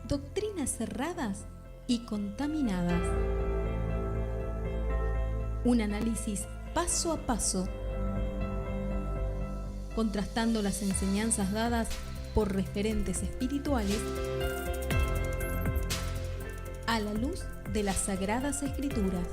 doctrinas cerradas y contaminadas. Un análisis paso a paso, contrastando las enseñanzas dadas por referentes espirituales a la luz de las Sagradas Escrituras.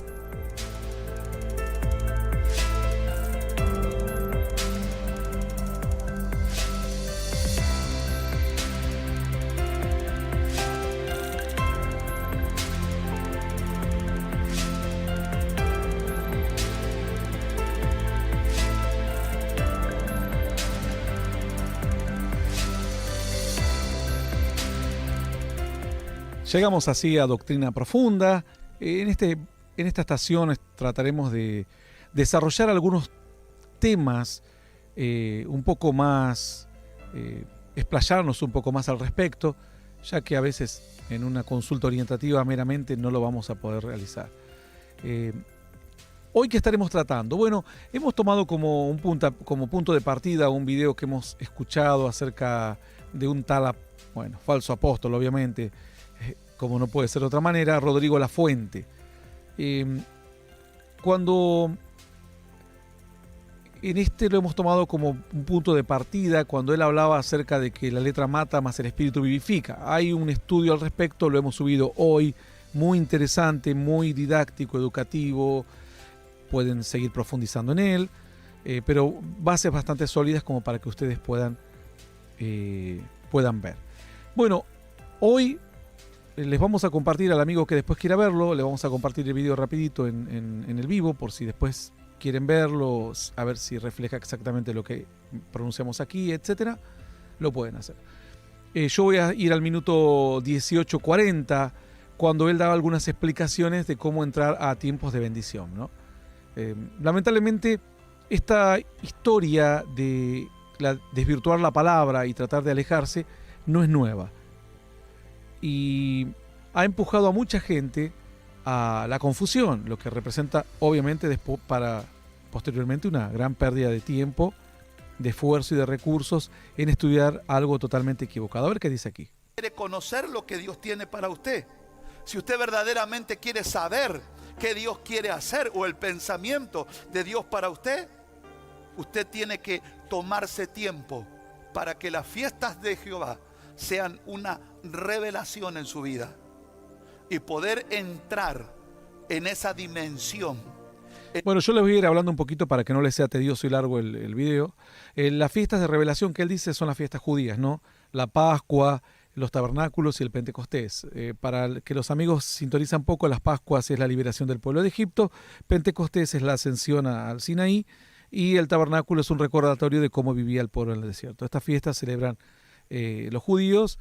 Llegamos así a Doctrina Profunda. En esta estación trataremos de desarrollar algunos temas un poco más, explayarnos un poco más al respecto, ya que a veces en una consulta orientativa meramente no lo vamos a poder realizar. Hoy, ¿qué estaremos tratando? Bueno, hemos tomado como punto de partida un video que hemos escuchado acerca de un tal, falso apóstol, obviamente, como no puede ser de otra manera, Rodrigo Lafuente. Cuando en lo hemos tomado como un punto de partida, cuando él hablaba acerca de que la letra mata, más el espíritu vivifica. Hay un estudio al respecto, lo hemos subido hoy, muy interesante, muy didáctico, educativo. Pueden seguir profundizando en él, pero bases bastante sólidas como para que ustedes puedan ver. Bueno, hoy les vamos a compartir al amigo que después quiera verlo, le vamos a compartir el video rapidito en el vivo, por si después quieren verlo, a ver si refleja exactamente lo que pronunciamos aquí, etcétera, lo pueden hacer. Yo voy a ir al minuto 18:40, cuando él daba algunas explicaciones de cómo entrar a tiempos de bendición, ¿no? Lamentablemente, esta historia de desvirtuar la palabra y tratar de alejarse no es nueva. Y ha empujado a mucha gente a la confusión, lo que representa obviamente posteriormente una gran pérdida de tiempo, de esfuerzo y de recursos en estudiar algo totalmente equivocado. A ver qué dice aquí. Quiere conocer lo que Dios tiene para usted. Si usted verdaderamente quiere saber qué Dios quiere hacer o el pensamiento de Dios para usted, usted tiene que tomarse tiempo para que las fiestas de Jehová sean una revelación en su vida y poder entrar en esa dimensión. Bueno, yo les voy a ir hablando un poquito para que no les sea tedioso y largo el video. Las fiestas de revelación que él dice son las fiestas judías, ¿no? La Pascua, los tabernáculos y el Pentecostés. Para que los amigos sintonizan poco, las Pascuas es la liberación del pueblo de Egipto, Pentecostés es la ascensión al Sinaí y el tabernáculo es un recordatorio de cómo vivía el pueblo en el desierto. Estas fiestas celebran los judíos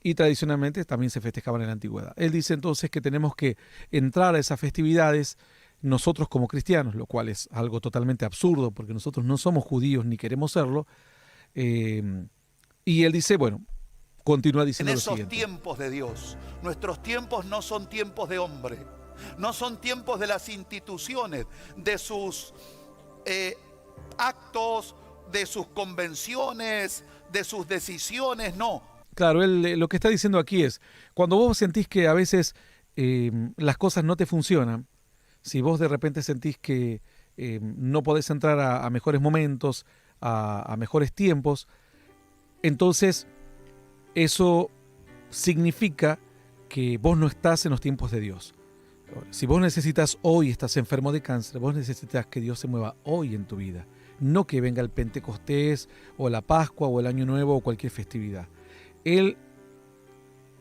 y tradicionalmente también se festejaban en la antigüedad. Él dice entonces que tenemos que entrar a esas festividades nosotros como cristianos, lo cual es algo totalmente absurdo porque nosotros no somos judíos ni queremos serlo. Y él dice, continúa diciendo lo siguiente. En esos tiempos de Dios, nuestros tiempos no son tiempos de hombre, no son tiempos de las instituciones, de sus actos, de sus convenciones, de sus decisiones, no. Claro, él lo que está diciendo aquí es, cuando vos sentís que a veces las cosas no te funcionan, si vos de repente sentís que no podés entrar a mejores momentos, a mejores tiempos, entonces eso significa que vos no estás en los tiempos de Dios. Si vos necesitas hoy, estás enfermo de cáncer, vos necesitas que Dios se mueva hoy en tu vida. No que venga el Pentecostés o la Pascua o el Año Nuevo o cualquier festividad. Él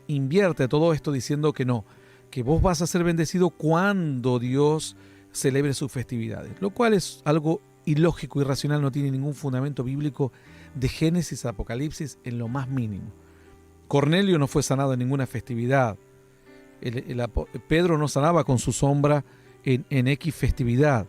invierte todo esto diciendo que no, que vos vas a ser bendecido cuando Dios celebre sus festividades, lo cual es algo ilógico, irracional, no tiene ningún fundamento bíblico de Génesis a Apocalipsis en lo más mínimo. Cornelio no fue sanado en ninguna festividad. Pedro no sanaba con su sombra en X festividad.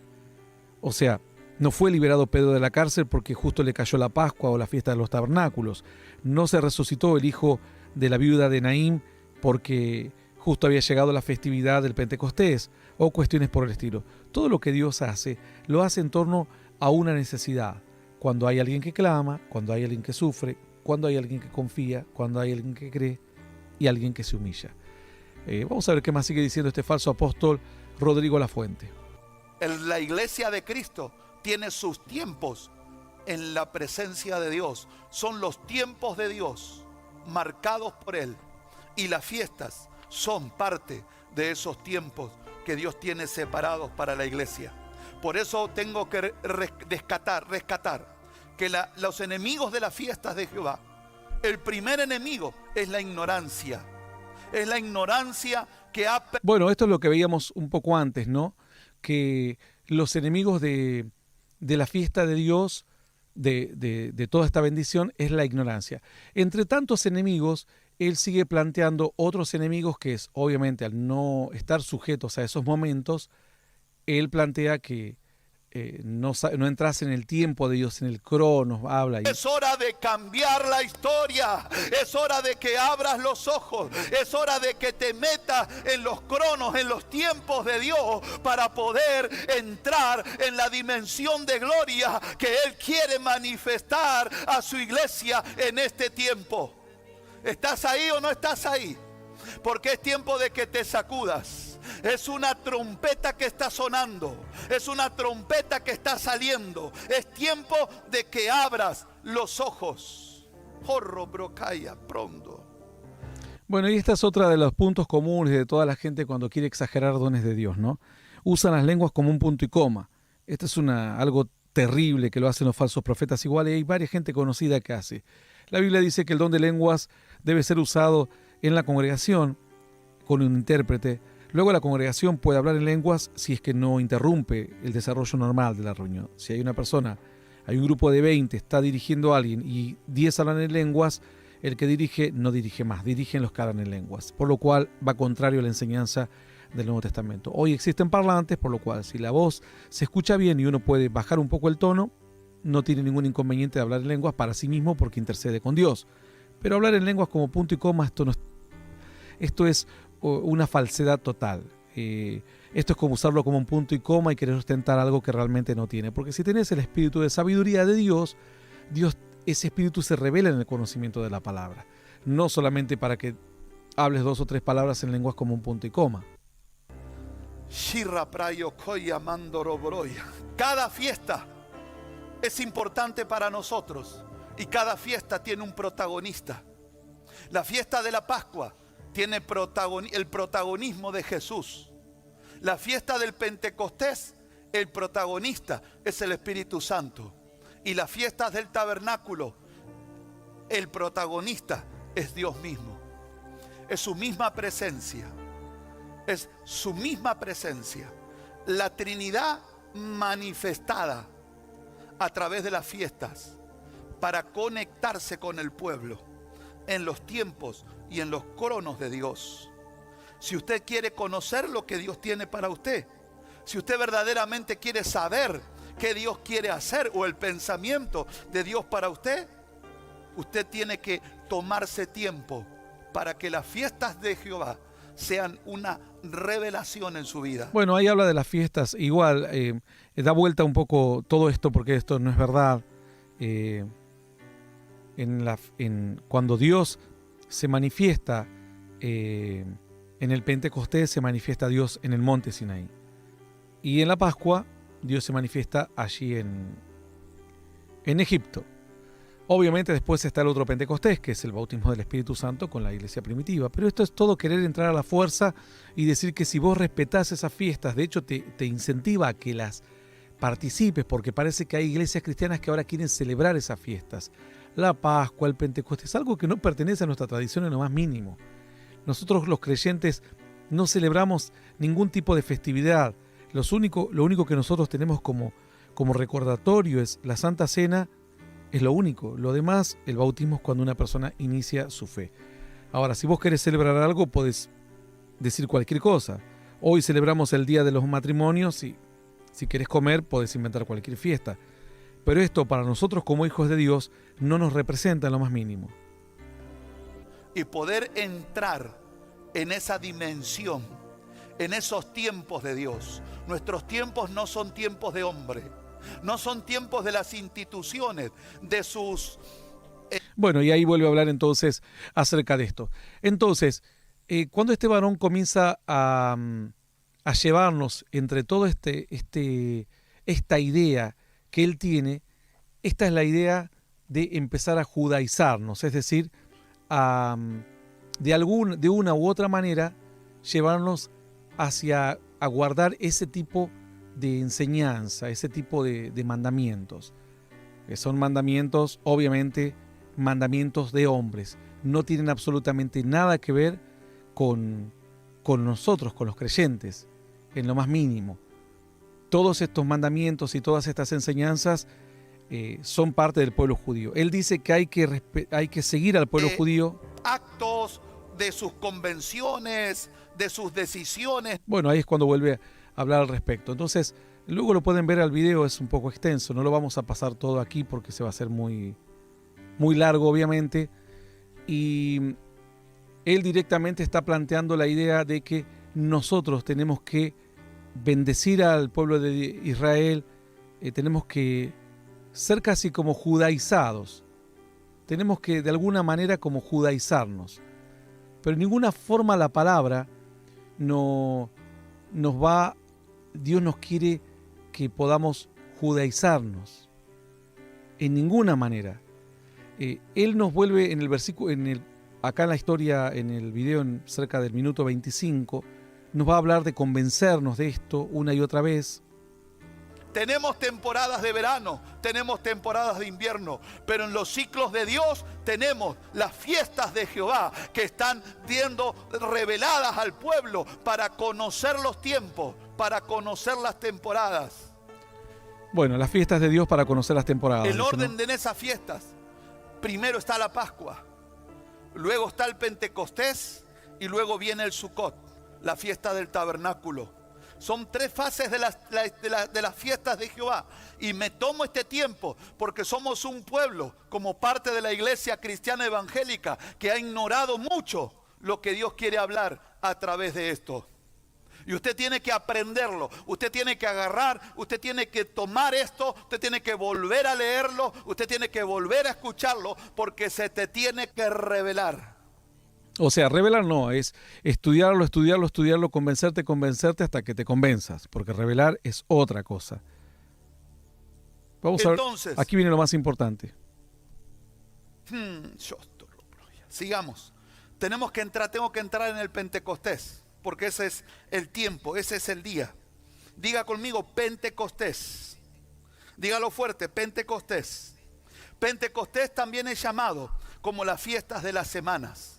O sea, no fue liberado Pedro de la cárcel porque justo le cayó la Pascua o la fiesta de los tabernáculos. No se resucitó el hijo de la viuda de Naín porque justo había llegado la festividad del Pentecostés o cuestiones por el estilo. Todo lo que Dios hace, lo hace en torno a una necesidad. Cuando hay alguien que clama, cuando hay alguien que sufre, cuando hay alguien que confía, cuando hay alguien que cree. y alguien que se humilla. Vamos a ver qué más sigue diciendo este falso apóstol Rodrigo Lafuente. La iglesia de Cristo tiene sus tiempos en la presencia de Dios. Son los tiempos de Dios marcados por Él. Y las fiestas son parte de esos tiempos que Dios tiene separados para la iglesia. Por eso tengo que rescatar que los enemigos de las fiestas de Jehová, el primer enemigo es la ignorancia. Es la ignorancia que ha... Bueno, esto es lo que veíamos un poco antes, ¿no? Que los enemigos de la fiesta de Dios, de toda esta bendición, es la ignorancia. Entre tantos enemigos, él sigue planteando otros enemigos que es, obviamente, al no estar sujetos a esos momentos, él plantea que no entras en el tiempo de Dios, en el cronos, habla. Es hora de cambiar la historia, es hora de que abras los ojos, es hora de que te metas en los cronos, en los tiempos de Dios, para poder entrar en la dimensión de gloria que Él quiere manifestar a su iglesia en este tiempo. ¿Estás ahí o no estás ahí? Porque es tiempo de que te sacudas. Es una trompeta que está sonando. Es una trompeta que está saliendo. Es tiempo de que abras los ojos. Jorro brocaya pronto. Bueno, y esta es otra de los puntos comunes de toda la gente cuando quiere exagerar dones de Dios, ¿no? Usan las lenguas como un punto y coma. Esto es algo terrible que lo hacen los falsos profetas igual, y hay varias gente conocida que hace. La Biblia dice que el don de lenguas debe ser usado en la congregación con un intérprete. Luego la congregación puede hablar en lenguas si es que no interrumpe el desarrollo normal de la reunión. Si hay un grupo de 20, está dirigiendo a alguien y 10 hablan en lenguas, el que dirige no dirige más, dirigen los que hablan en lenguas, por lo cual va contrario a la enseñanza del Nuevo Testamento. Hoy existen parlantes, por lo cual si la voz se escucha bien y uno puede bajar un poco el tono, no tiene ningún inconveniente de hablar en lenguas para sí mismo porque intercede con Dios. Pero hablar en lenguas como punto y coma, esto es una falsedad total. Esto es como usarlo como un punto y coma y querer sustentar algo que realmente no tiene. Porque si tenés el espíritu de sabiduría de Dios, ese espíritu se revela en el conocimiento de la palabra. No solamente para que hables 2 o 3 palabras en lenguas como un punto y coma. Cada fiesta es importante para nosotros y cada fiesta tiene un protagonista. La fiesta de la Pascua tiene el protagonismo de Jesús. La fiesta del Pentecostés, el protagonista es el Espíritu Santo. Y las fiestas del tabernáculo, el protagonista es Dios mismo. Es su misma presencia. Es su misma presencia. La Trinidad manifestada a través de las fiestas para conectarse con el pueblo en los tiempos y en los cronos de Dios. Si usted quiere conocer lo que Dios tiene para usted, si usted verdaderamente quiere saber qué Dios quiere hacer o el pensamiento de Dios para usted, usted tiene que tomarse tiempo para que las fiestas de Jehová sean una revelación en su vida. Bueno, ahí habla de las fiestas. Igual, da vuelta un poco todo esto porque esto no es verdad. Cuando Dios se manifiesta en el Pentecostés, se manifiesta Dios en el monte Sinaí. Y en la Pascua, Dios se manifiesta allí en Egipto. Obviamente después está el otro Pentecostés, que es el bautismo del Espíritu Santo con la iglesia primitiva. Pero esto es todo querer entrar a la fuerza y decir que si vos respetás esas fiestas, de hecho te incentiva a que las participes, porque parece que hay iglesias cristianas que ahora quieren celebrar esas fiestas. La Pascua, el Pentecostés, algo que no pertenece a nuestra tradición en lo más mínimo. Nosotros los creyentes no celebramos ningún tipo de festividad. Lo único que nosotros tenemos como recordatorio es la Santa Cena, es lo único. Lo demás, el bautismo es cuando una persona inicia su fe. Ahora, si vos querés celebrar algo, podés decir cualquier cosa. Hoy celebramos el Día de los Matrimonios y si querés comer, podés inventar cualquier fiesta. Pero esto para nosotros como hijos de Dios no nos representa en lo más mínimo. Y poder entrar en esa dimensión, en esos tiempos de Dios. Nuestros tiempos no son tiempos de hombre, no son tiempos de las instituciones, de sus... Bueno, y ahí vuelve a hablar entonces acerca de esto. Entonces, cuando este varón comienza a llevarnos entre todo esta idea que él tiene, esta es la idea de empezar a judaizarnos, es decir, de una u otra manera llevarnos hacia a guardar ese tipo de enseñanza, ese tipo de mandamientos, que son mandamientos, obviamente, mandamientos de hombres. No tienen absolutamente nada que ver con nosotros, con los creyentes, en lo más mínimo. Todos estos mandamientos y todas estas enseñanzas son parte del pueblo judío. Él dice que hay que seguir al pueblo judío. Actos de sus convenciones, de sus decisiones. Bueno, ahí es cuando vuelve a hablar al respecto. Entonces, luego lo pueden ver al video, es un poco extenso, no lo vamos a pasar todo aquí porque se va a hacer muy largo, obviamente. Y él directamente está planteando la idea de que nosotros tenemos que bendecir al pueblo de Israel, tenemos que ser casi como judaizados, tenemos que de alguna manera como judaizarnos, pero en ninguna forma la palabra Dios nos quiere que podamos judaizarnos, en ninguna manera. Él nos vuelve en el versículo, acá en la historia, en el video, cerca del minuto 25, nos va a hablar de convencernos de esto una y otra vez. Tenemos temporadas de verano, tenemos temporadas de invierno, pero en los ciclos de Dios tenemos las fiestas de Jehová que están siendo reveladas al pueblo para conocer los tiempos, para conocer las temporadas. Bueno, las fiestas de Dios para conocer las temporadas. El orden de esas fiestas, primero está la Pascua, luego está el Pentecostés y luego viene el Sucot, la fiesta del tabernáculo. Son 3 fases de las fiestas de Jehová. Y me tomo este tiempo porque somos un pueblo, como parte de la iglesia cristiana evangélica, que ha ignorado mucho lo que Dios quiere hablar a través de esto. Y usted tiene que aprenderlo, usted tiene que agarrar, usted tiene que tomar esto, usted tiene que volver a leerlo, usted tiene que volver a escucharlo, porque se te tiene que revelar. O sea, revelar no, es estudiarlo, convencerte hasta que te convenzas, porque revelar es otra cosa. Vamos a ver, aquí viene lo más importante. Sigamos. Tengo que entrar en el Pentecostés, porque ese es el tiempo, ese es el día. Diga conmigo, Pentecostés. Dígalo fuerte, Pentecostés. Pentecostés también es llamado como las fiestas de las semanas.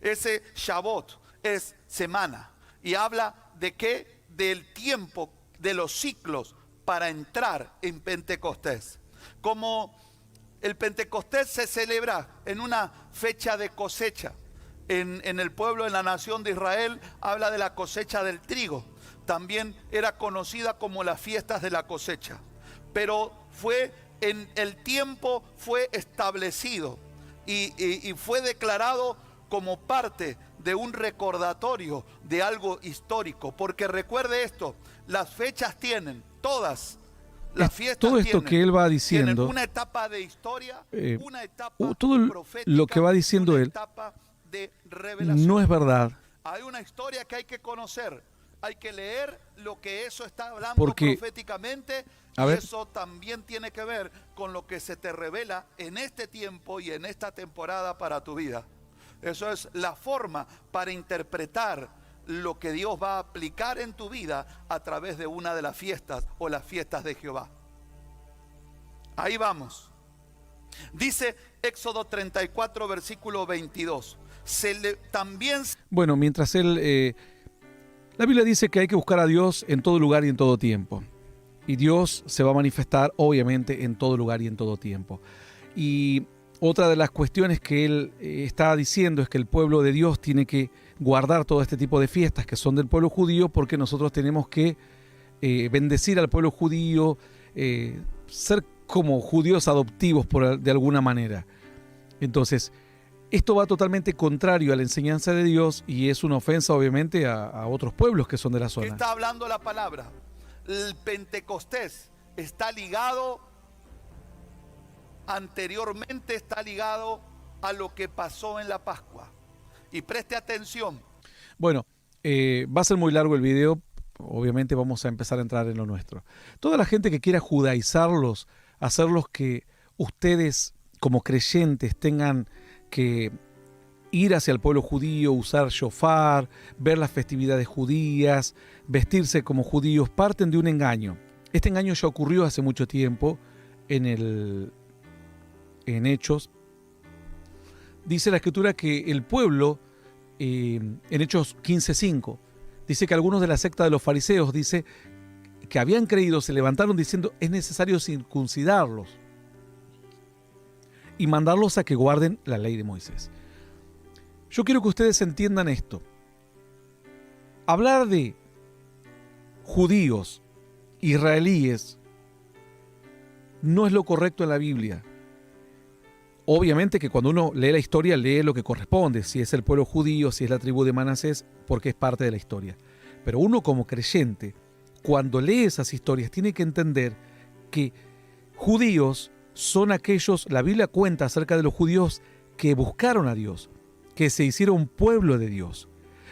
Ese Shabbat es semana y habla de qué, del tiempo, de los ciclos para entrar en Pentecostés. Como el Pentecostés se celebra en una fecha de cosecha, en el pueblo, en la nación de Israel, habla de la cosecha del trigo. También era conocida como las fiestas de la cosecha, pero en el tiempo fue establecido y fue declarado como parte de un recordatorio de algo histórico, porque recuerde esto, las fechas tienen, todas las fiestas todo esto que él va diciendo, tienen una etapa de historia, una etapa todo profética, lo que va diciendo una él etapa de revelación. no es verdad. Hay una historia que hay que conocer, hay que leer lo que eso está hablando proféticamente, y eso también tiene que ver con lo que se te revela en este tiempo y en esta temporada para tu vida. Eso es la forma para interpretar lo que Dios va a aplicar en tu vida a través de una de las fiestas o las fiestas de Jehová. Ahí vamos. Dice Éxodo 34, versículo 22. Bueno, mientras la Biblia dice que hay que buscar a Dios en todo lugar y en todo tiempo. Y Dios se va a manifestar, obviamente, en todo lugar y en todo tiempo. Y otra de las cuestiones que él está diciendo es que el pueblo de Dios tiene que guardar todo este tipo de fiestas que son del pueblo judío, porque nosotros tenemos que bendecir al pueblo judío, ser como judíos adoptivos de alguna manera. Entonces, esto va totalmente contrario a la enseñanza de Dios y es una ofensa obviamente a otros pueblos que son de la zona. ¿Qué está hablando la palabra? El Pentecostés está ligado, anteriormente está ligado a lo que pasó en la Pascua. Y preste atención. Bueno, va a ser muy largo el video. Obviamente vamos a empezar a entrar en lo nuestro. Toda la gente que quiera judaizarlos, hacerlos que ustedes como creyentes tengan que ir hacia el pueblo judío, usar shofar, ver las festividades judías, vestirse como judíos, parten de un engaño. Este engaño ya ocurrió hace mucho tiempo en Hechos. Dice la Escritura que el pueblo, en Hechos 15:5, dice que algunos de la secta de los fariseos, dice que habían creído, se levantaron diciendo es necesario circuncidarlos y mandarlos a que guarden la ley de Moisés. Yo quiero que ustedes entiendan esto. Hablar de judíos, israelíes, no es lo correcto en la Biblia. Obviamente que cuando uno lee la historia, lee lo que corresponde, si es el pueblo judío, si es la tribu de Manasés, porque es parte de la historia. Pero uno como creyente, cuando lee esas historias, tiene que entender que judíos son aquellos, la Biblia cuenta acerca de los judíos que buscaron a Dios, que se hicieron pueblo de Dios.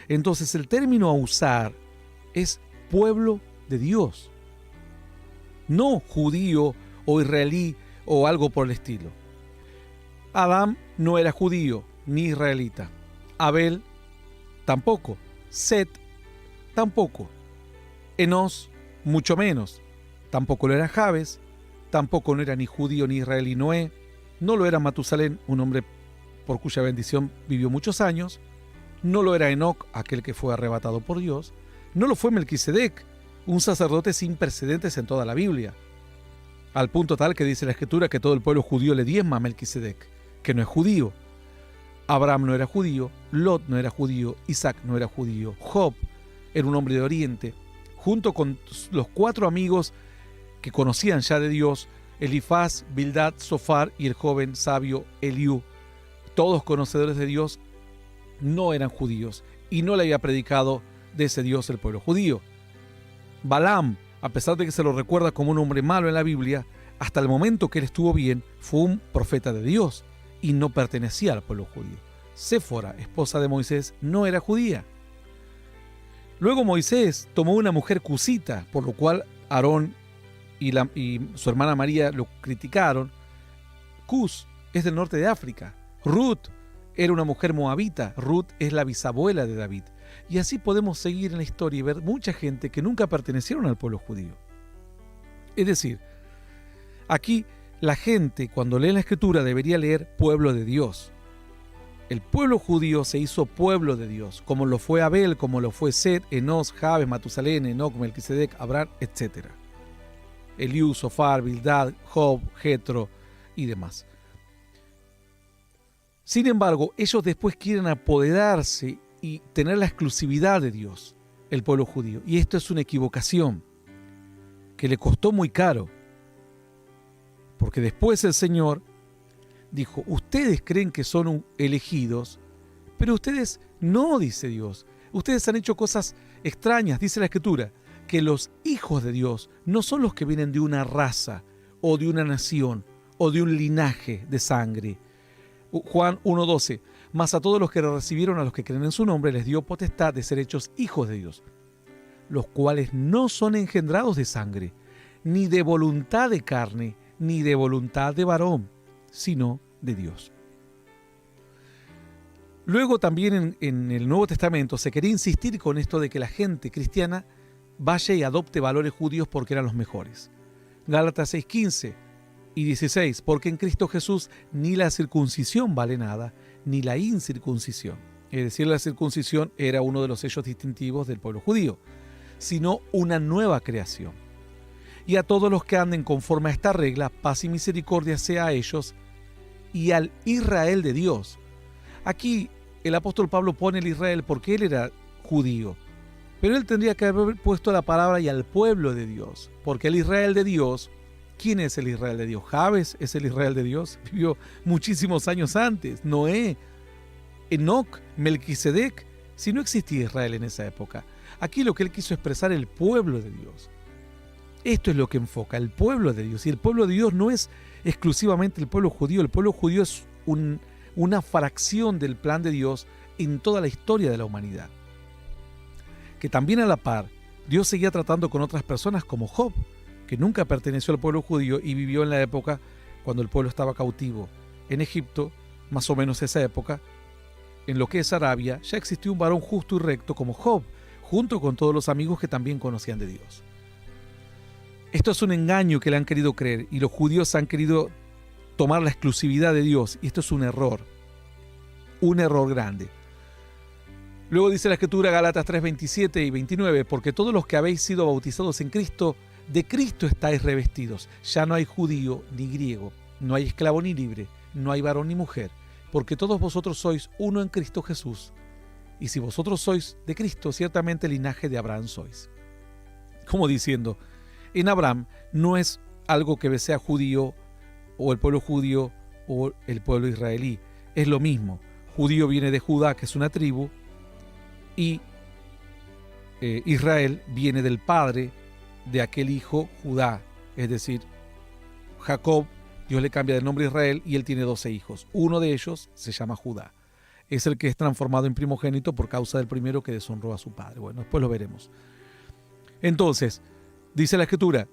Entonces el término a usar es pueblo de Dios, no judío o israelí o algo por el estilo. Adán no era judío ni israelita. Abel tampoco. Set tampoco. Enos mucho menos. Tampoco lo era Jabes. Tampoco no era ni judío ni israelí Noé. No lo era Matusalén, un hombre por cuya bendición vivió muchos años. No lo era Enoc, aquel que fue arrebatado por Dios. No lo fue Melquisedec, un sacerdote sin precedentes en toda la Biblia. Al punto tal que dice la Escritura que todo el pueblo judío le diezma a Melquisedec, que no es judío. Abraham no era judío, Lot no era judío, Isaac no era judío, Job era un hombre de Oriente, junto con los 4 amigos que conocían ya de Dios, Elifaz, Bildad, Zofar y el joven sabio Eliú, todos conocedores de Dios, no eran judíos y no le había predicado de ese Dios el pueblo judío. Balaam, a pesar de que se lo recuerda como un hombre malo en la Biblia, hasta el momento que él estuvo bien, fue un profeta de Dios y no pertenecía al pueblo judío. Séfora, esposa de Moisés, no era judía. Luego Moisés tomó una mujer cusita, por lo cual Aarón y su hermana María lo criticaron. Cus es del norte de África. Ruth era una mujer moabita. Ruth es la bisabuela de David. Y así podemos seguir en la historia y ver mucha gente que nunca pertenecieron al pueblo judío. Es decir, aquí la gente cuando lee la Escritura debería leer pueblo de Dios. El pueblo judío se hizo pueblo de Dios, como lo fue Abel, como lo fue Set, Enos, Jabes, Matusalén, Enoc, Melquisedec, Abraham, etc. Eliú, Zofar, Bildad, Job, Jetro y demás. Sin embargo, ellos después quieren apoderarse y tener la exclusividad de Dios, el pueblo judío. Y esto es una equivocación que le costó muy caro. Porque después el Señor dijo, ustedes creen que son elegidos, pero ustedes no, dice Dios. Ustedes han hecho cosas extrañas, dice la Escritura, que los hijos de Dios no son los que vienen de una raza o de una nación o de un linaje de sangre. Juan 1:12, mas a todos los que le recibieron, a los que creen en su nombre, les dio potestad de ser hechos hijos de Dios, los cuales no son engendrados de sangre, ni de voluntad de carne, ni de voluntad de varón, sino de Dios. Luego también en el Nuevo Testamento se quería insistir con esto de que la gente cristiana vaya y adopte valores judíos porque eran los mejores. Gálatas 6:15 y 16, porque en Cristo Jesús ni la circuncisión vale nada, ni la incircuncisión. Es decir, la circuncisión era uno de los sellos distintivos del pueblo judío, sino una nueva creación. Y a todos los que anden conforme a esta regla, paz y misericordia sea a ellos y al Israel de Dios. Aquí el apóstol Pablo pone el Israel porque él era judío, pero él tendría que haber puesto la palabra y al pueblo de Dios, porque el Israel de Dios, ¿quién es el Israel de Dios? Jabes es el Israel de Dios, vivió muchísimos años antes. Noé, Enoc, Melquisedec, si no existía Israel en esa época. Aquí lo que él quiso expresar el pueblo de Dios. Esto es lo que enfoca, el pueblo de Dios. Y el pueblo de Dios no es exclusivamente el pueblo judío es un una fracción del plan de Dios en toda la historia de la humanidad. Que también a la par, Dios seguía tratando con otras personas como Job, que nunca perteneció al pueblo judío y vivió en la época cuando el pueblo estaba cautivo en Egipto, más o menos esa época. En lo que es Arabia, ya existió un varón justo y recto como Job, junto con todos los amigos que también conocían de Dios. Esto es un engaño que le han querido creer y los judíos han querido tomar la exclusividad de Dios, y esto es un error grande. Luego dice la Escritura, Gálatas 3, 27 y 29, porque todos los que habéis sido bautizados en Cristo, de Cristo estáis revestidos. Ya no hay judío ni griego, no hay esclavo ni libre, no hay varón ni mujer, porque todos vosotros sois uno en Cristo Jesús. Y si vosotros sois de Cristo, ciertamente el linaje de Abraham sois. Como diciendo, en Abraham no es algo que sea judío o el pueblo judío o el pueblo israelí. Es lo mismo. Judío viene de Judá, que es una tribu, y Israel viene del padre de aquel hijo Judá. Es decir, Jacob, Dios le cambia de nombre a Israel y él tiene 12 hijos. Uno de ellos se llama Judá. Es el que es transformado en primogénito por causa del primero que deshonró a su padre. Bueno, después lo veremos. Entonces, dice la Escritura,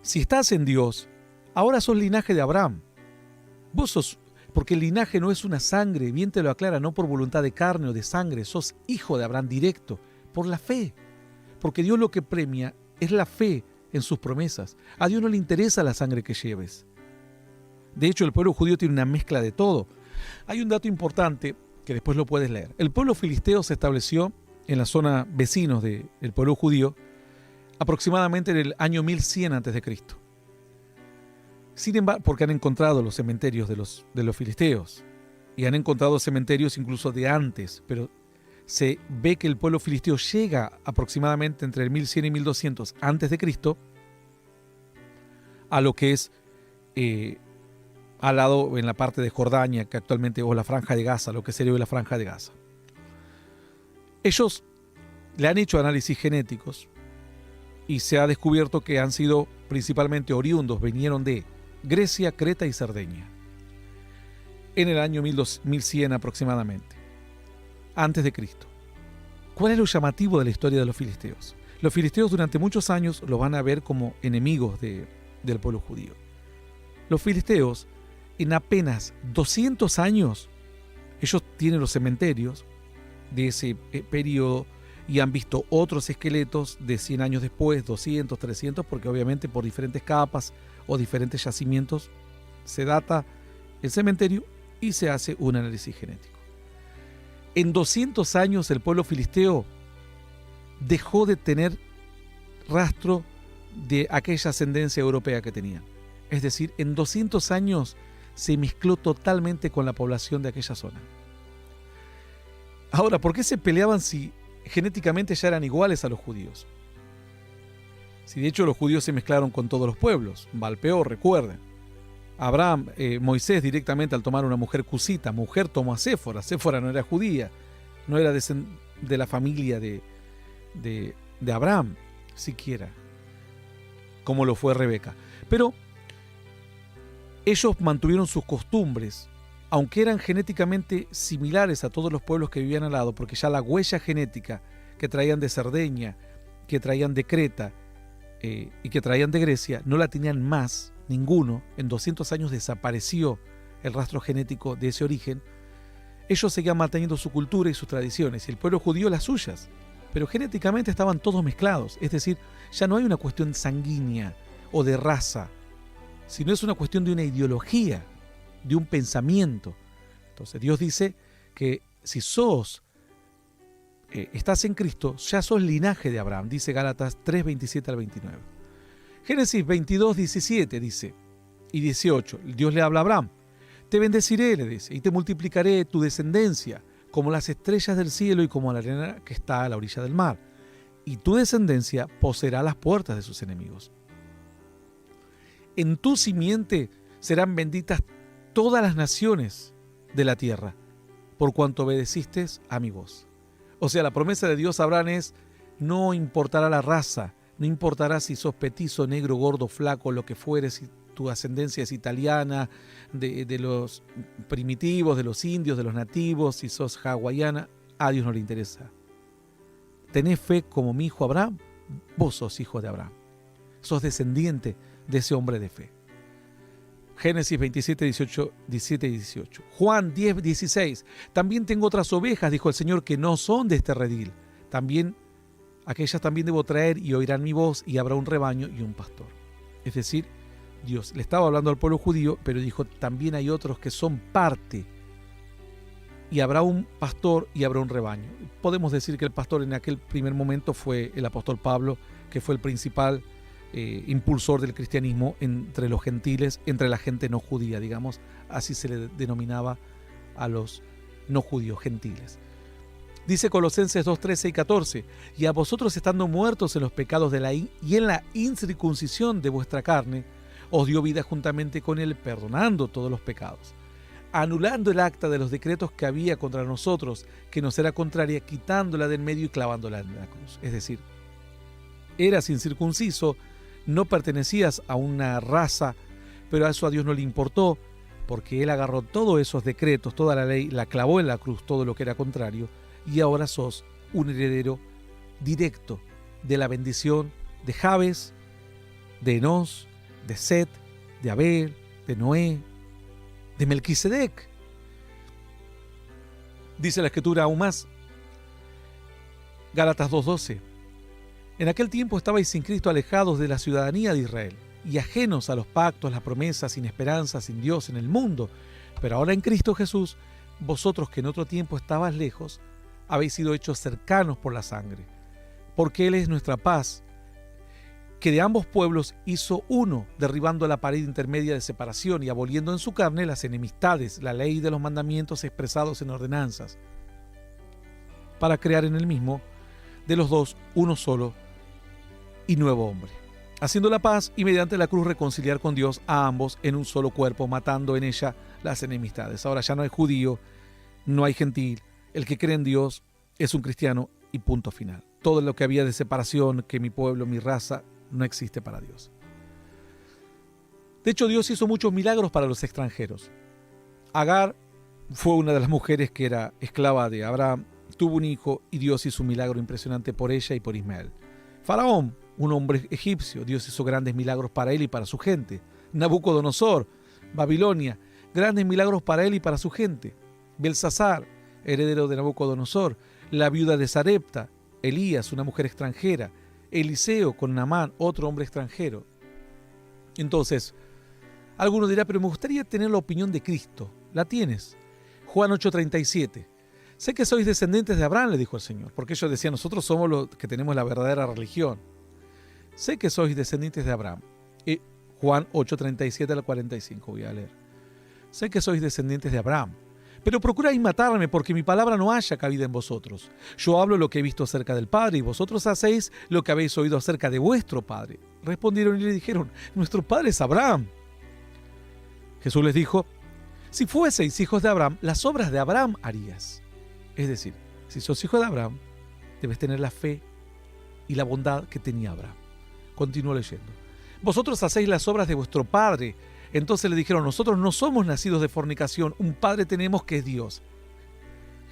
si estás en Dios, ahora sos linaje de Abraham. Vos sos, porque el linaje no es una sangre, bien te lo aclara, no por voluntad de carne o de sangre, sos hijo de Abraham directo, por la fe. Porque Dios lo que premia es la fe en sus promesas. A Dios no le interesa la sangre que lleves. De hecho, el pueblo judío tiene una mezcla de todo. Hay un dato importante que después lo puedes leer. El pueblo filisteo se estableció en la zona vecinos del pueblo judío aproximadamente en el año 1100 a.C. Sin embargo, porque han encontrado los cementerios de los filisteos y han encontrado cementerios incluso de antes, pero se ve que el pueblo filisteo llega aproximadamente entre el 1100 y 1200 a.C. a lo que es al lado en la parte de Jordania, que actualmente, o la Franja de Gaza, lo que sería hoy la Franja de Gaza. Ellos le han hecho análisis genéticos y se ha descubierto que han sido principalmente oriundos, vinieron de Grecia, Creta y Cerdeña, en el año 1100 aproximadamente, antes de Cristo. ¿Cuál es lo llamativo de la historia de los filisteos? Los filisteos durante muchos años los van a ver como enemigos del pueblo judío. Los filisteos, en apenas 200 años, ellos tienen los cementerios de ese periodo y han visto otros esqueletos de 100 años después, 200, 300, porque obviamente por diferentes capas o diferentes yacimientos se data el cementerio y se hace un análisis genético. En 200 años el pueblo filisteo dejó de tener rastro de aquella ascendencia europea que tenían. Es decir, en 200 años se mezcló totalmente con la población de aquella zona. Ahora, ¿por qué se peleaban si genéticamente ya eran iguales a los judíos? Si de hecho los judíos se mezclaron con todos los pueblos. Valpeor, recuerden. Moisés directamente al tomar una mujer cusita, mujer tomó a Séfora. Séfora no era judía, no era de la familia de Abraham, siquiera, como lo fue Rebeca. Pero ellos mantuvieron sus costumbres, aunque eran genéticamente similares a todos los pueblos que vivían al lado, porque ya la huella genética que traían de Cerdeña, que traían de Creta y que traían de Grecia, no la tenían más ninguno. En 200 años desapareció el rastro genético de ese origen. Ellos seguían manteniendo su cultura y sus tradiciones, y el pueblo judío las suyas, pero genéticamente estaban todos mezclados. Es decir, ya no hay una cuestión sanguínea o de raza, sino es una cuestión de una ideología, de un pensamiento. Entonces Dios dice que si estás en Cristo, ya sos linaje de Abraham, dice Gálatas 3, 27 al 29. Génesis 22, 17 dice, y 18, Dios le habla a Abraham, te bendeciré, le dice, y te multiplicaré tu descendencia, como las estrellas del cielo y como la arena que está a la orilla del mar, y tu descendencia poseerá las puertas de sus enemigos. En tu simiente serán benditas todas las naciones de la tierra, por cuanto obedeciste a mi voz. O sea, la promesa de Dios a Abraham es, no importará la raza, no importará si sos petizo, negro, gordo, flaco, lo que fueres, si tu ascendencia es italiana, de los primitivos, de los indios, de los nativos, si sos hawaiana, a Dios no le interesa. ¿Tenés fe como mi hijo Abraham? Vos sos hijo de Abraham. Sos descendiente de ese hombre de fe. Génesis 27, 17 y 18. Juan 10, 16. También tengo otras ovejas, dijo el Señor, que no son de este redil. Aquellas también debo traer y oirán mi voz, y habrá un rebaño y un pastor. Es decir, Dios le estaba hablando al pueblo judío, pero dijo, también hay otros que son parte. Y habrá un pastor y habrá un rebaño. Podemos decir que el pastor en aquel primer momento fue el apóstol Pablo, que fue el principal impulsor del cristianismo entre los gentiles, entre la gente no judía, digamos, así se le denominaba a los no judíos, gentiles. Dice Colosenses 2, 13 y 14, y a vosotros estando muertos en los pecados y en la incircuncisión de vuestra carne, os dio vida juntamente con él, perdonando todos los pecados, anulando el acta de los decretos que había contra nosotros, que nos era contraria, quitándola del medio y clavándola en la cruz. Es decir, eras incircunciso, no pertenecías a una raza, pero a eso a Dios no le importó, porque Él agarró todos esos decretos, toda la ley, la clavó en la cruz, todo lo que era contrario, y ahora sos un heredero directo de la bendición de Jabes, de Enos, de Set, de Abel, de Noé, de Melquisedec. Dice la Escritura aún más, Gálatas 2:12. En aquel tiempo estabais sin Cristo, alejados de la ciudadanía de Israel y ajenos a los pactos, las promesas, sin esperanza, sin Dios en el mundo. Pero ahora en Cristo Jesús, vosotros que en otro tiempo estabais lejos, habéis sido hechos cercanos por la sangre, porque Él es nuestra paz, que de ambos pueblos hizo uno, derribando la pared intermedia de separación y aboliendo en su carne las enemistades, la ley de los mandamientos expresados en ordenanzas, para crear en él mismo de los dos uno solo y nuevo hombre, haciendo la paz y mediante la cruz reconciliar con Dios a ambos en un solo cuerpo, matando en ella las enemistades. Ahora ya no hay judío, no hay gentil, el que cree en Dios es un cristiano y punto final. Todo lo que había de separación, que mi pueblo, mi raza, no existe para Dios. De hecho, Dios hizo muchos milagros para los extranjeros. Agar fue una de las mujeres que era esclava de Abraham, tuvo un hijo y Dios hizo un milagro impresionante por ella y por Ismael. Faraón, un hombre egipcio, Dios hizo grandes milagros para él y para su gente. Nabucodonosor, Babilonia, grandes milagros para él y para su gente. Belsasar, heredero de Nabucodonosor, la viuda de Sarepta, Elías, una mujer extranjera, Eliseo con Naamán, otro hombre extranjero. Entonces, alguno dirá, pero me gustaría tener la opinión de Cristo. ¿La tienes? Juan 8:37. Sé que sois descendientes de Abraham, le dijo el Señor, porque ellos decían, nosotros somos los que tenemos la verdadera religión. Sé que sois descendientes de Abraham. Juan 8:37 al 45, voy a leer. Sé que sois descendientes de Abraham, pero procuráis matarme porque mi palabra no haya cabida en vosotros. Yo hablo lo que he visto acerca del Padre y vosotros hacéis lo que habéis oído acerca de vuestro Padre. Respondieron y le dijeron, nuestro Padre es Abraham. Jesús les dijo, si fueseis hijos de Abraham, las obras de Abraham harías. Es decir, si sos hijo de Abraham, debes tener la fe y la bondad que tenía Abraham. Continúo leyendo. Vosotros hacéis las obras de vuestro padre. Entonces le dijeron, nosotros no somos nacidos de fornicación, un padre tenemos que es Dios.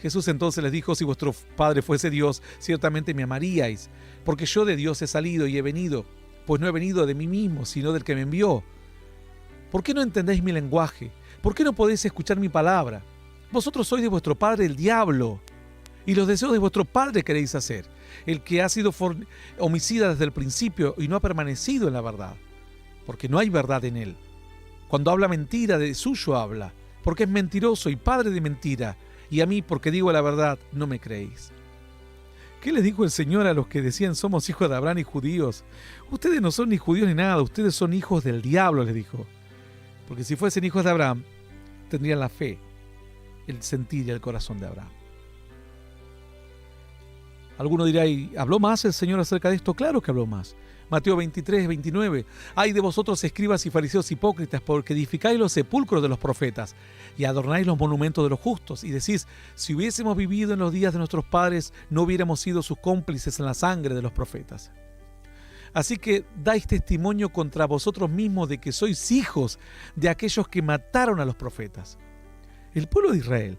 Jesús entonces les dijo, si vuestro padre fuese Dios, ciertamente me amaríais, porque yo de Dios he salido y he venido, pues no he venido de mí mismo, sino del que me envió. ¿Por qué no entendéis mi lenguaje? ¿Por qué no podéis escuchar mi palabra? Vosotros sois de vuestro padre el diablo, y los deseos de vuestro padre queréis hacer, el que ha sido homicida desde el principio y no ha permanecido en la verdad, porque no hay verdad en él. Cuando habla mentira, de suyo habla, porque es mentiroso y padre de mentira, y a mí, porque digo la verdad, no me creéis. ¿Qué les dijo el Señor a los que decían somos hijos de Abraham y judíos? Ustedes no son ni judíos ni nada, ustedes son hijos del diablo, les dijo. Porque si fuesen hijos de Abraham, tendrían la fe, el sentir y el corazón de Abraham. Alguno dirá, ¿y habló más el Señor acerca de esto? Claro que habló más. Mateo 23, 29. Ay de vosotros, escribas y fariseos hipócritas, porque edificáis los sepulcros de los profetas y adornáis los monumentos de los justos. Y decís, si hubiésemos vivido en los días de nuestros padres, no hubiéramos sido sus cómplices en la sangre de los profetas. Así que dais testimonio contra vosotros mismos de que sois hijos de aquellos que mataron a los profetas. El pueblo de Israel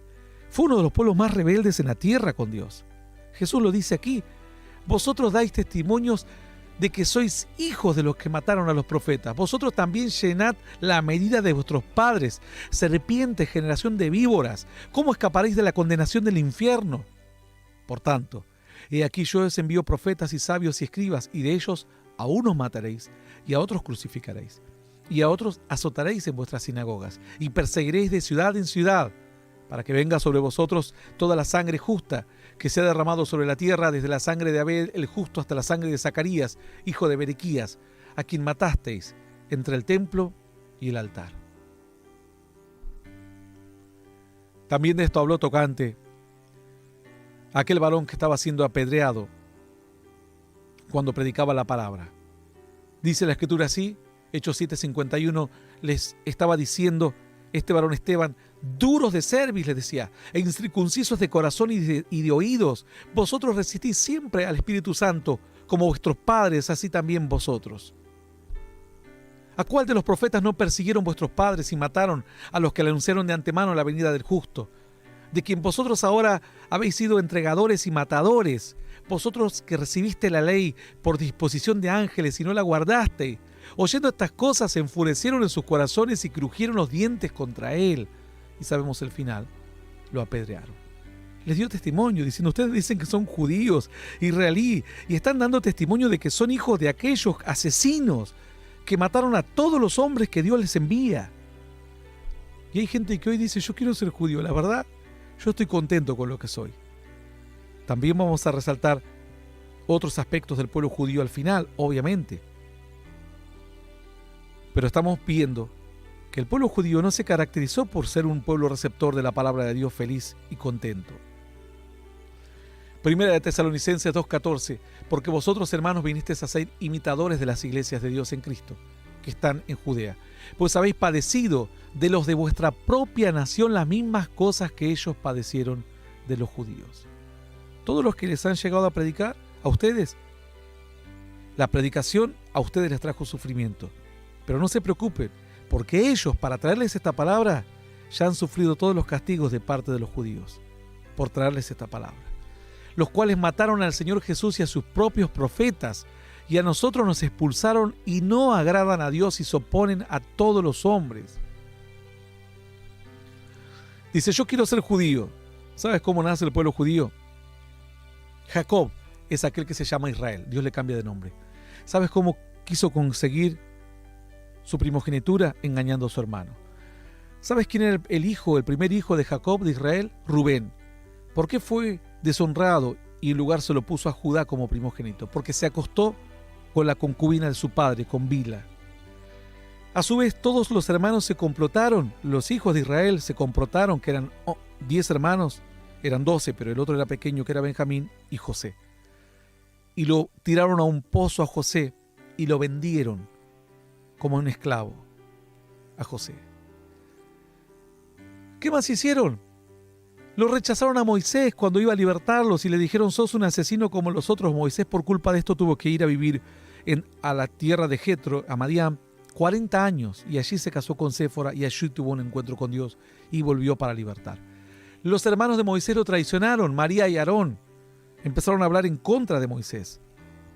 fue uno de los pueblos más rebeldes en la tierra con Dios. Jesús lo dice aquí. Vosotros dais testimonios de que sois hijos de los que mataron a los profetas. Vosotros también llenad la medida de vuestros padres. Serpientes, generación de víboras, ¿cómo escaparéis de la condenación del infierno? Por tanto, he aquí yo os envío profetas y sabios y escribas, y de ellos a unos mataréis, y a otros crucificaréis, y a otros azotaréis en vuestras sinagogas, y perseguiréis de ciudad en ciudad, para que venga sobre vosotros toda la sangre justa que se ha derramado sobre la tierra, desde la sangre de Abel el justo hasta la sangre de Zacarías, hijo de Berequías, a quien matasteis entre el templo y el altar. También de esto habló tocante aquel varón que estaba siendo apedreado cuando predicaba la palabra. Dice la Escritura así, Hechos 7:51, les estaba diciendo este varón Esteban: duros de cerviz, les decía, e incircuncisos de corazón y de oídos, vosotros resistís siempre al Espíritu Santo, como vuestros padres, así también vosotros. ¿A cuál de los profetas no persiguieron vuestros padres y mataron a los que le anunciaron de antemano la venida del justo? De quien vosotros ahora habéis sido entregadores y matadores, vosotros que recibiste la ley por disposición de ángeles y no la guardasteis. Oyendo estas cosas se enfurecieron en sus corazones y crujieron los dientes contra él. Y sabemos el final, lo apedrearon. Les dio testimonio diciendo: ustedes dicen que son judíos, israelí, y están dando testimonio de que son hijos de aquellos asesinos que mataron a todos los hombres que Dios les envía. Y hay gente que hoy dice: yo quiero ser judío. La verdad, yo estoy contento con lo que soy. También vamos a resaltar otros aspectos del pueblo judío al final, obviamente. Pero estamos viendo que el pueblo judío no se caracterizó por ser un pueblo receptor de la palabra de Dios feliz y contento. Primera de Tesalonicenses 2:14, porque vosotros, hermanos, vinisteis a ser imitadores de las iglesias de Dios en Cristo, que están en Judea, pues habéis padecido de los de vuestra propia nación las mismas cosas que ellos padecieron de los judíos. Todos los que les han llegado a predicar, a ustedes, la predicación a ustedes les trajo sufrimiento. Pero no se preocupen, porque ellos, para traerles esta palabra, ya han sufrido todos los castigos de parte de los judíos, por traerles esta palabra, los cuales mataron al Señor Jesús y a sus propios profetas, y a nosotros nos expulsaron y no agradan a Dios y se oponen a todos los hombres. Dice: yo quiero ser judío. ¿Sabes cómo nace el pueblo judío? Jacob es aquel que se llama Israel. Dios le cambia de nombre. ¿Sabes cómo quiso conseguir su primogenitura? Engañando a su hermano. ¿Sabes quién era el primer hijo de Jacob, de Israel? Rubén. ¿Por qué fue deshonrado y en lugar se lo puso a Judá como primogénito? Porque se acostó con la concubina de su padre, con Bila. A su vez, todos los hermanos se complotaron. Los hijos de Israel se complotaron, que eran 10 hermanos, eran 12, pero el otro era pequeño, que era Benjamín y José. Y lo tiraron a un pozo a José y lo vendieron como un esclavo a José. ¿Qué más hicieron? Lo rechazaron a Moisés cuando iba a libertarlos y le dijeron: sos un asesino como los otros. Moisés, por culpa de esto, tuvo que ir a vivir a la tierra de Jetro, a Madián, 40 años, y allí se casó con Séfora y allí tuvo un encuentro con Dios y volvió para libertar. Los hermanos de Moisés lo traicionaron. María y Aarón empezaron a hablar en contra de Moisés,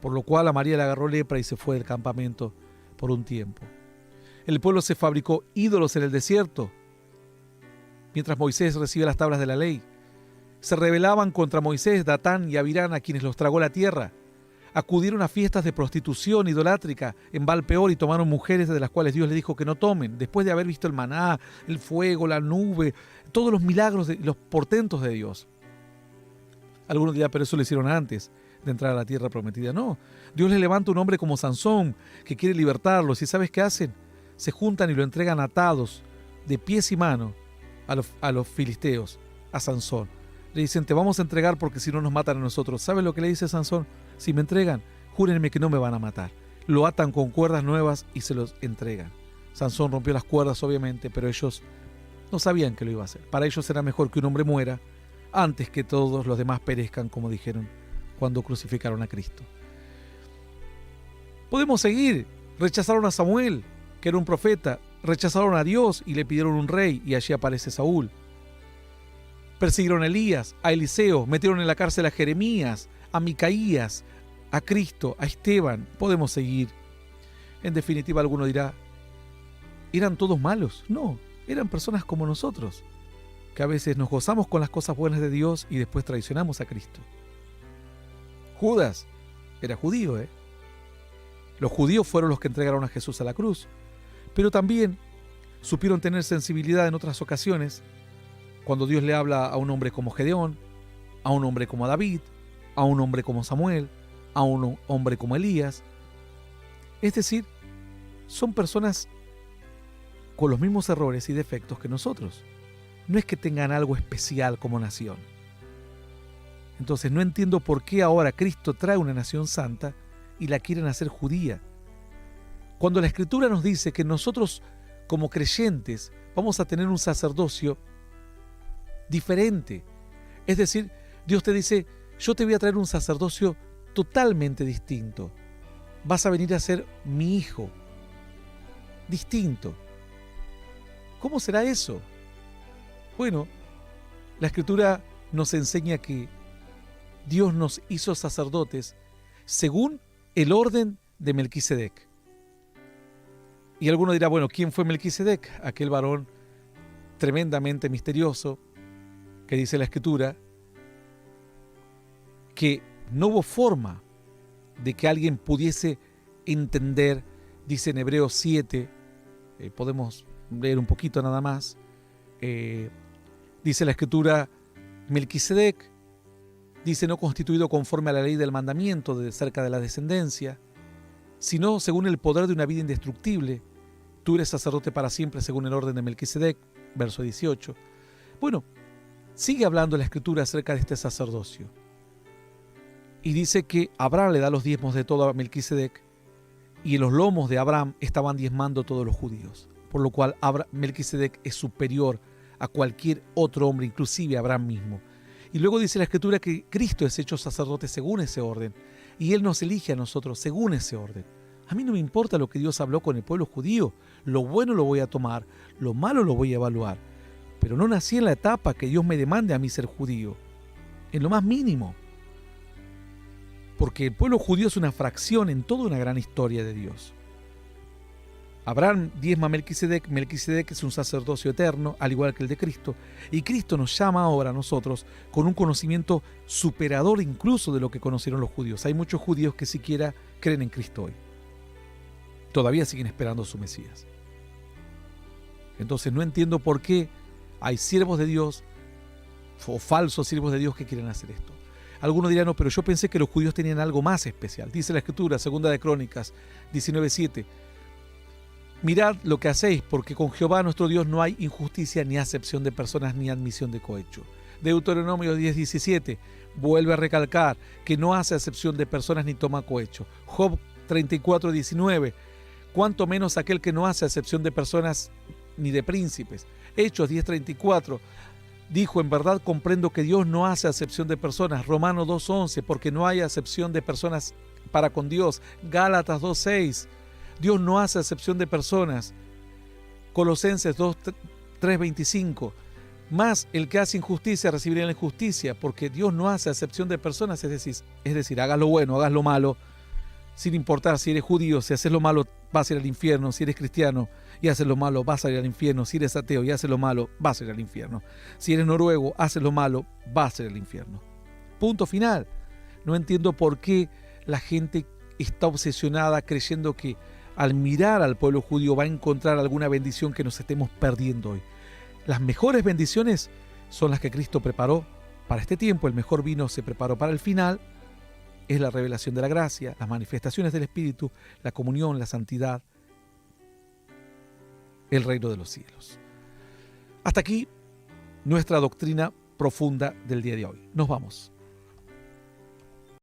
por lo cual a María le agarró lepra y se fue del campamento por un tiempo. El pueblo se fabricó ídolos en el desierto, mientras Moisés recibe las tablas de la ley. Se rebelaban contra Moisés, Datán y Abirán, a quienes los tragó la tierra. Acudieron a fiestas de prostitución idolátrica en Baal-peor y tomaron mujeres de las cuales Dios les dijo que no tomen, después de haber visto el maná, el fuego, la nube, todos los milagros, los portentos de Dios. Algunos dirán: pero eso lo hicieron antes de entrar a la tierra prometida. No, Dios les levanta un hombre como Sansón, que quiere libertarlos, y ¿sabes qué hacen? Se juntan y lo entregan atados, de pies y manos, a los filisteos, a Sansón. Le dicen: te vamos a entregar porque si no nos matan a nosotros. ¿Sabes lo que le dice Sansón? Si me entregan, júrenme que no me van a matar. Lo atan con cuerdas nuevas y se los entregan. Sansón rompió las cuerdas, obviamente, pero ellos no sabían que lo iba a hacer. Para ellos era mejor que un hombre muera antes que todos los demás perezcan, como dijeron cuando crucificaron a Cristo. Podemos seguir. Rechazaron a Samuel, que era un profeta. Rechazaron a Dios y le pidieron un rey, y allí aparece Saúl. Persiguieron a Elías, a Eliseo, metieron en la cárcel a Jeremías, a Micaías, a Cristo, a Esteban. Podemos seguir. En definitiva, alguno dirá, ¿eran todos malos? No, eran personas como nosotros, que a veces nos gozamos con las cosas buenas de Dios y después traicionamos a Cristo. Judas era judío, ¿eh? Los judíos fueron los que entregaron a Jesús a la cruz, pero también supieron tener sensibilidad en otras ocasiones, cuando Dios le habla a un hombre como Gedeón, a un hombre como David, a un hombre como Samuel, a un hombre como Elías. Es decir, son personas con los mismos errores y defectos que nosotros. No es que tengan algo especial como nación. Entonces no entiendo por qué ahora Cristo trae una nación santa y la quieren hacer judía. Cuando la Escritura nos dice que nosotros como creyentes vamos a tener un sacerdocio diferente. Es decir, Dios te dice, yo te voy a traer un sacerdocio totalmente distinto. Vas a venir a ser mi hijo. Distinto. ¿Cómo será eso? Bueno, la Escritura nos enseña que Dios nos hizo sacerdotes según el orden de Melquisedec. Y alguno dirá, bueno, ¿quién fue Melquisedec? Aquel varón tremendamente misterioso que dice la Escritura que no hubo forma de que alguien pudiese entender, dice en Hebreos 7, podemos leer un poquito nada más, dice la Escritura, Melquisedec, dice no constituido conforme a la ley del mandamiento de cerca de la descendencia, sino según el poder de una vida indestructible. Tú eres sacerdote para siempre según el orden de Melquisedec, verso 18. Bueno, sigue hablando la Escritura acerca de este sacerdocio. Y dice que Abraham le da los diezmos de todo a Melquisedec, y en los lomos de Abraham estaban diezmando todos los judíos, por lo cual Melquisedec es superior a cualquier otro hombre, inclusive a Abraham mismo. Y luego dice la Escritura que Cristo es hecho sacerdote según ese orden, y Él nos elige a nosotros según ese orden. A mí no me importa lo que Dios habló con el pueblo judío, lo bueno lo voy a tomar, lo malo lo voy a evaluar, pero no nací en la etapa que Dios me demande a mí ser judío, en lo más mínimo. Porque el pueblo judío es una fracción en toda una gran historia de Dios. Abraham diezma a Melquisedec, Melquisedec es un sacerdocio eterno, al igual que el de Cristo, y Cristo nos llama ahora a nosotros con un conocimiento superador incluso de lo que conocieron los judíos. Hay muchos judíos que siquiera creen en Cristo hoy. Todavía siguen esperando a su Mesías. Entonces no entiendo por qué hay siervos de Dios o falsos siervos de Dios que quieren hacer esto. Algunos dirán, no, pero yo pensé que los judíos tenían algo más especial. Dice la Escritura, 2 de Crónicas 19:7. Mirad lo que hacéis, porque con Jehová nuestro Dios no hay injusticia, ni acepción de personas, ni admisión de cohecho. Deuteronomio 10:17 vuelve a recalcar que no hace acepción de personas ni toma cohecho. Job 34:19, cuanto menos aquel que no hace acepción de personas ni de príncipes. Hechos 10:34 dijo, en verdad comprendo que Dios no hace acepción de personas. Romanos 2:11, porque no hay acepción de personas para con Dios. Gálatas 2:6, Dios no hace acepción de personas. Colosenses 3:25, más el que hace injusticia recibirá la injusticia, porque Dios no hace acepción de personas, es decir, hagas lo bueno, hagas lo malo, sin importar si eres judío, si haces lo malo vas a ir al infierno, si eres cristiano y haces lo malo vas a ir al infierno, si eres ateo y haces lo malo vas a ir al infierno, si eres noruego, haces lo malo, vas a ir al infierno. Punto final. No entiendo por qué la gente está obsesionada creyendo que al mirar al pueblo judío va a encontrar alguna bendición que nos estemos perdiendo hoy. Las mejores bendiciones son las que Cristo preparó para este tiempo. El mejor vino se preparó para el final. Es la revelación de la gracia, las manifestaciones del Espíritu, la comunión, la santidad, el reino de los cielos. Hasta aquí nuestra doctrina profunda del día de hoy. Nos vamos.